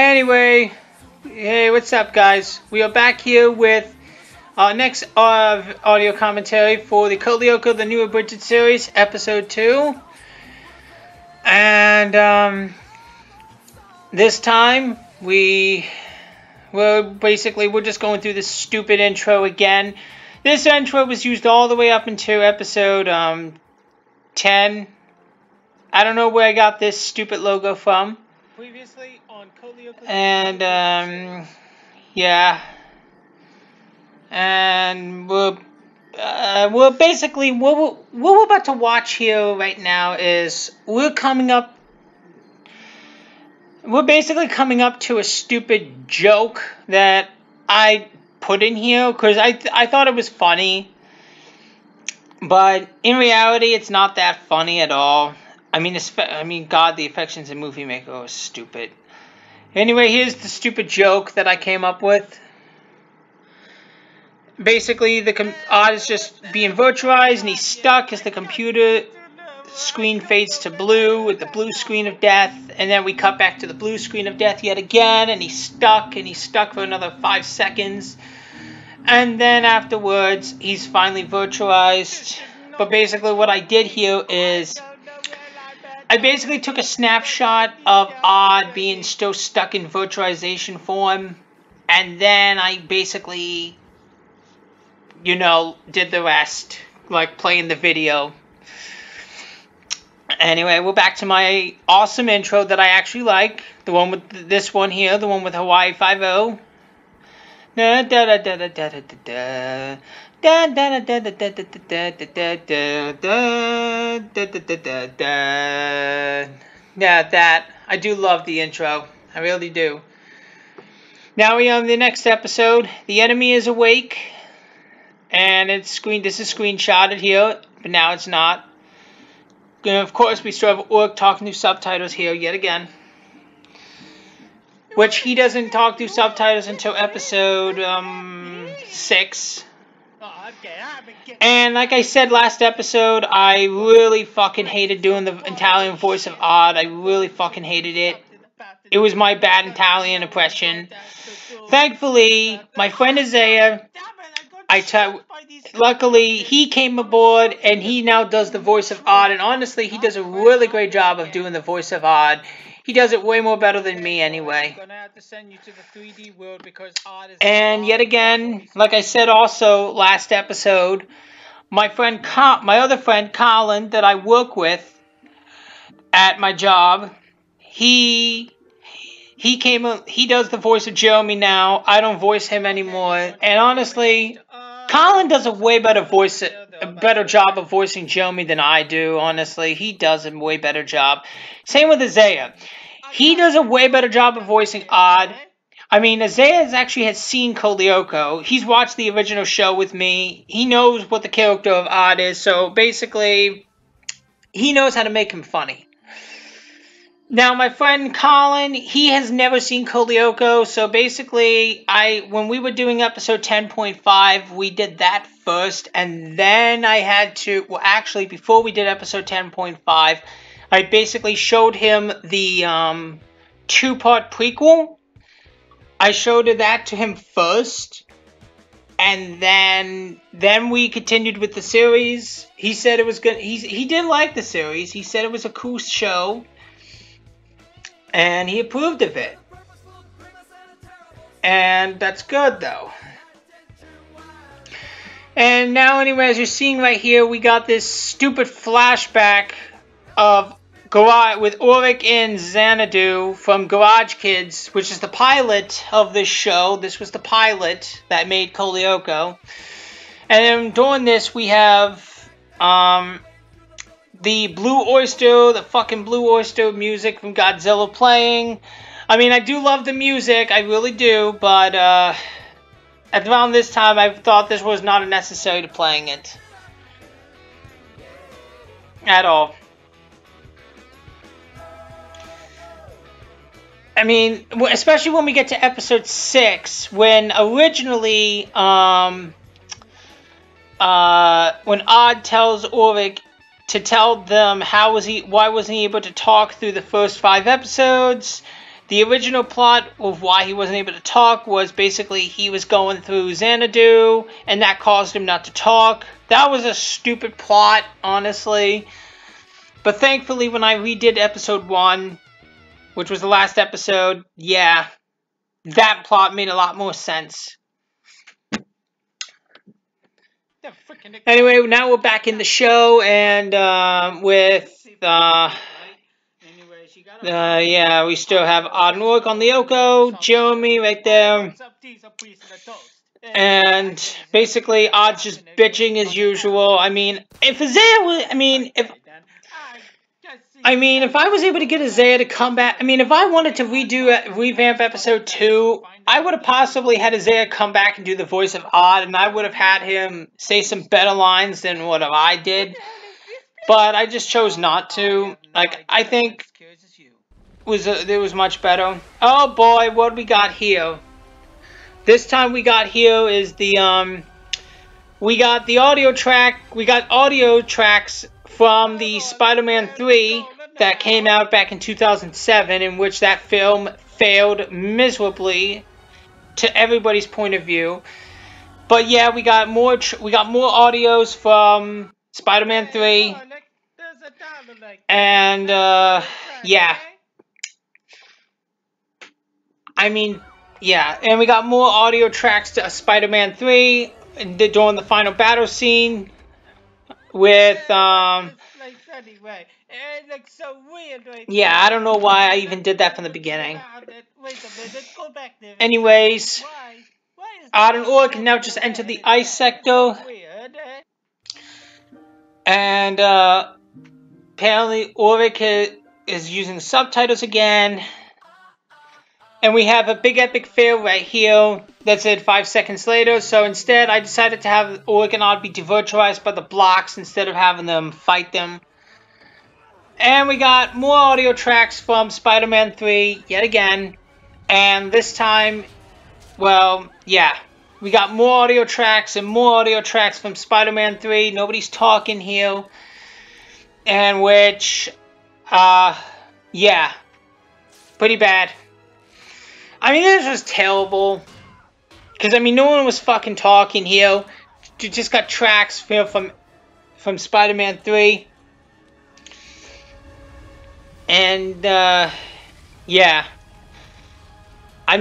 Anyway, hey, what's up, guys? We are back here with our next audio commentary for the Lyoko, the new Abridged series, episode 2. And this time we're just going through this stupid intro again. This intro was used all the way up into episode 10. I don't know where I got this stupid logo from. Previously on Lyoko. And yeah. And we're basically what we're about to watch here right now is we're basically coming up to a stupid joke that I put in here because I thought it was funny, but in reality it's not that funny at all. I mean, God, the affections in Movie Maker was stupid. Anyway, here's the stupid joke that I came up with. Basically, the Odd is just being virtualized, and he's stuck as the computer screen fades to blue with the blue screen of death, and then we cut back to the blue screen of death yet again, and he's stuck for another 5 seconds, and then afterwards, he's finally virtualized. But basically, what I did here is I basically took a snapshot of Odd being still stuck in virtualization form, and then I basically, did the rest, like playing the video. Anyway, we're back to my awesome intro that I actually like. The one with this one here, the one with Hawaii 5-0. Da da da da da da da da. Da da da da da da da da da da. Yeah, that. I do love the intro. I really do. Now we are on the next episode. The enemy is awake. And this is screenshotted here, but now it's not. And of course, we still have Orc talking through subtitles here yet again. Which he doesn't talk through subtitles until episode 6. And like I said last episode, I really fucking hated doing the Italian voice of Odd. I really fucking hated it. It was my bad Italian impression. Thankfully, my friend Isaiah, luckily, he came aboard, and he now does the voice of Odd, and honestly, he does a really great job of doing the voice of Odd. He does it way more better than me, anyway. And yet again, like I said also last episode, my other friend, Colin, that I work with at my job, he does the voice of Jeremy now. I don't voice him anymore, and honestly, Colin does a way better job of voicing Jeremy than I do, honestly. He does a way better job. Same with Isaiah. He does a way better job of voicing Odd. I mean, Isaiah actually has seen Lyoko. He's watched the original show with me. He knows what the character of Odd is, so basically, he knows how to make him funny. Now, my friend Colin, he has never seen Lyoko, so basically, when we were doing episode 10.5, we did that first, and then I had to, well, actually, before we did episode 10.5, I basically showed him the 2-part prequel. I showed that to him first, and then we continued with the series. He said it was good. He did like the series. He said it was a cool show. And he approved of it. And that's good, though. And now, anyway, as you're seeing right here, we got this stupid flashback of with Ulrich and Xanadu from Garage Kids, which is the pilot of this show. This was the pilot that made Lyoko. And during this, we have the the fucking Blue Oyster music from Godzilla playing. I mean, I do love the music, I really do, but at around this time, I thought this was not necessary to playing it. At all. I mean, especially when we get to episode 6, when originally, when Odd tells Ulrich to tell them why wasn't he able to talk through the first 5 episodes, The original plot of why he wasn't able to talk was basically he was going through Xanadu, and that caused him not to talk. That was a stupid plot, honestly. But thankfully, when I redid episode 1, which was the last episode, yeah, that plot made a lot more sense. Anyway, now we're back in the show, and with yeah, we still have Odd and Orc on Lyoko, Jeremy right there, and basically Odd's just bitching as usual. I mean, if Isaiah was, if I was able to get Isaiah to come back, if I wanted to revamp episode 2, I would have possibly had Isaiah come back and do the voice of Odd, and I would have had him say some better lines than what I did. But I just chose not to. Like, I think it was much better. Oh boy, what we got here? This time we got here is the we got the audio track. We got audio tracks from the Spider-Man 3 that came out back in 2007, in which that film failed miserably to everybody's point of view. But yeah, we got more audios from Spider-Man 3, and yeah. Yeah, and we got more audio tracks to Spider-Man 3 during the final battle scene with yeah, I don't know why I even did that from the beginning. Anyways, Odd and Orc can now just enter the ice sector, and apparently Ulrich is using subtitles again. And we have a big epic fail right here that said 5 seconds later. So instead, I decided to have Ulrich and Odd be devirtualized by the blocks instead of having them fight them. And we got more audio tracks from Spider-Man 3 yet again. And this time, well, yeah. We got more audio tracks and more audio tracks from Spider-Man 3. Nobody's talking here. And which, yeah. Pretty bad. This was terrible. Because, no one was fucking talking here. You just got tracks from Spider-Man 3. And, yeah. I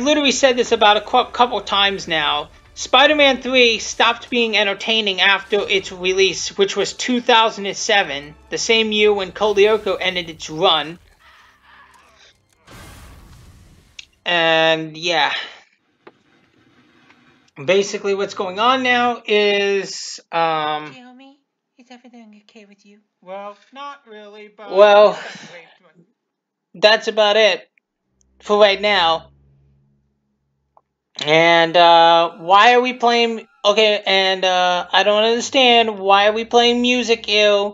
literally said this about a couple times now. Spider-Man 3 stopped being entertaining after its release, which was 2007. The same year when Lyoko ended its run. And yeah, basically what's going on now is Jeremy, is everything okay with you? Well, not really, but well, that's about it for right now. And why are we playing? Okay, and I don't understand why are we playing music here.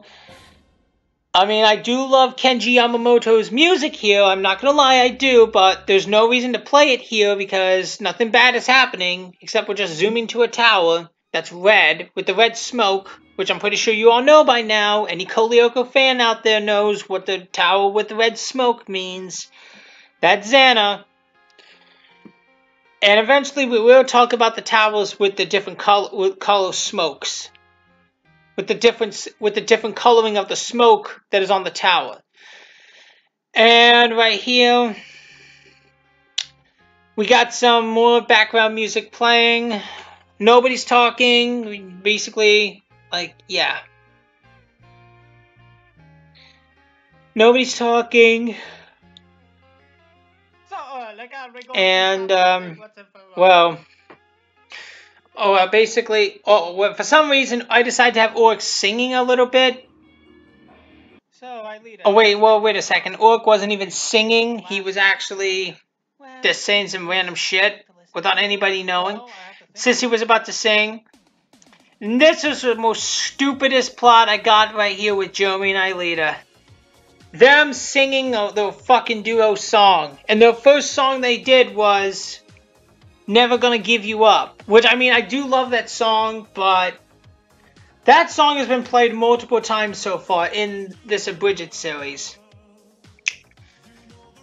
I do love Kenji Yamamoto's music here, I'm not gonna lie, I do, but there's no reason to play it here because nothing bad is happening, except we're just zooming to a tower that's red, with the red smoke, which I'm pretty sure you all know by now. Any Lyoko fan out there knows what the tower with the red smoke means. That's Xana. And eventually we will talk about the towers with the different color smokes. With the different coloring of the smoke that is on the tower. And right here, we got some more background music playing. Nobody's talking. Basically, yeah. Nobody's talking. And, well... basically, for some reason, I decided to have Orc singing a little bit. Wait a second. Orc wasn't even singing. He was actually just saying some random shit without anybody knowing. Sissy was about to sing. And this is the most stupidest plot I got right here with Jeremy and Aelita. Them singing the fucking duo song. And the first song they did was... Never Gonna Give You Up. Which, I do love that song, but that song has been played multiple times so far in this Abridged series.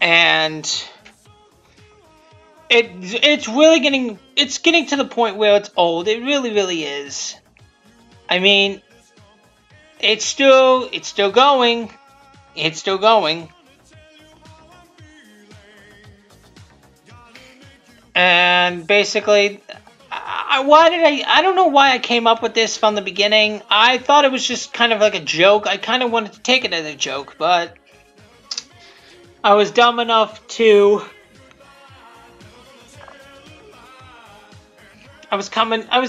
and it's getting to the point where it's old. It really is. I mean, it's still going. It's still going. And basically, I don't know why I came up with this from the beginning. I thought it was just kind of like a joke. I kind of wanted to take it as a joke, but I was dumb enough to I was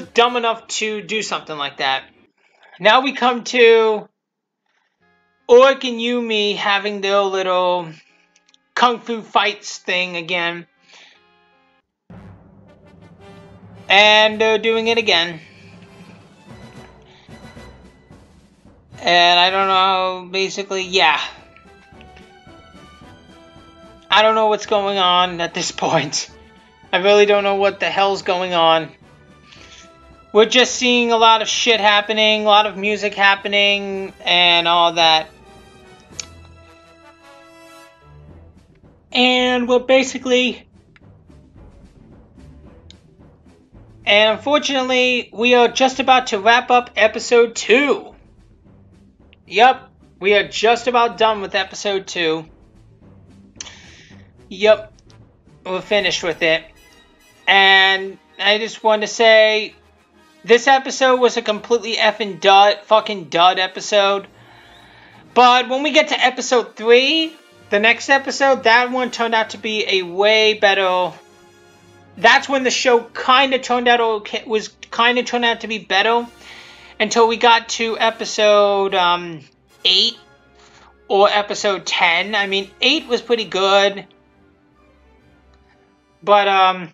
dumb enough to do something like that. Now we come to Orc and Yumi having their little kung fu fights thing again. And they're doing it again. And I don't know, basically, yeah. I don't know what's going on at this point. I really don't know what the hell's going on. We're just seeing a lot of shit happening, a lot of music happening, and all that. And we're basically... And unfortunately, we are just about to wrap up episode 2. Yep, we are just about done with episode 2. Yep, we're finished with it. And I just want to say, this episode was a completely fucking dud episode. But when we get to episode 3, the next episode, that one turned out to be a way better... That's when the show kind of turned out to be better, until we got to episode 8 or episode 10. I mean, 8 was pretty good, but